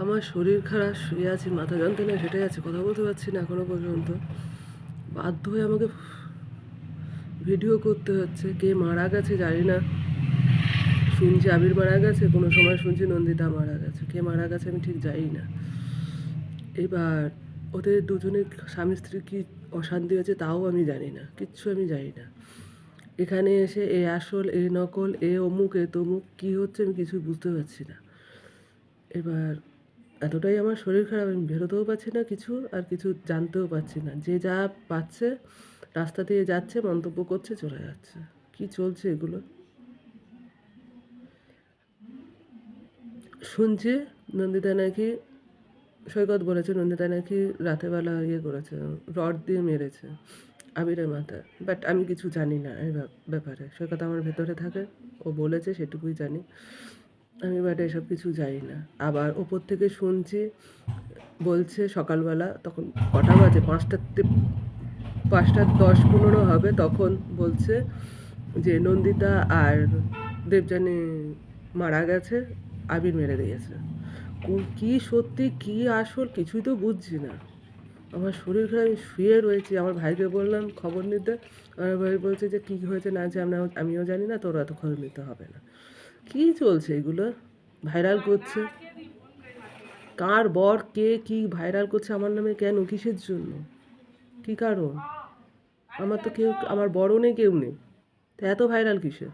আমার শরীর খারাপ, শুয়ে আছি, মাথা যন্ত্রণা সেটাই আছে, কথা বলতে পারছি না এখনো পর্যন্ত। বাধ্য হয়ে আমাকে ভিডিও করতে হচ্ছে। কে মারা গেছে জানি না, শুনছি আবির মারা গেছে, কোনো সময় শুনছি নন্দিতা মারা গেছে। কে মারা গেছে আমি ঠিক জানি না। এবার ওদের দুজনের স্বামী স্ত্রী কি অশান্তি হয়েছে তাও আমি জানি না, কিচ্ছু আমি জানি না। এখানে এসে এ আসল, এ নকল, এ অমুক, এ তমুক, কী হচ্ছে আমি কিছু বুঝতে পারছি না। এবার এতটাই আমার শরীর খারাপ, আমি বেরোতেও পারছি না কিছু, আর কিছু জানতেও পারছি না। যে যা পাচ্ছে রাস্তা দিয়ে যাচ্ছে, মন্তব্য করছে, চলে যাচ্ছে। কি চলছে এগুলো? শুনছি নন্দিতা নাকি, সৈকত বলেছে নন্দিতা নাকি রাতেরবেলা করেছে, রড দিয়ে মেরেছে আবিরের মাথায়। বাট আমি কিছু জানি না এই ব্যাপারে। সৈকত আমার ভেতরে থাকে, ও বলেছে সেটুকুই জানি আমি, বাট এসব কিছু জানি না। আবার ওপর থেকে শুনছি বলছে সকালবেলা, তখন কটা বাজে, 5:10-15 হবে, তখন বলছে যে নন্দিতা আর দেবযানী মারা গেছে, আবির মেরে দিয়েছে। কি সত্যি কি আসল কিছুই তো বুঝছি না। আমার শরীর খারাপ, আমি শুয়ে রয়েছি। আমার ভাইকে বললাম খবর নিতে, আমার ভাই বলছে যে কী হয়েছে না হয়েছে আমিও জানি না, তোর এত খবর নিতে হবে না। কী চলছে এগুলো? ভাইরাল করছে কার বর, কে কি ভাইরাল করছে আমার নামে, কেন, কিসের জন্য, কী কারণ? আমার তো কেউ, আমার বড়ও নেই, কেউ নেই, তো এত ভাইরাল কিসে?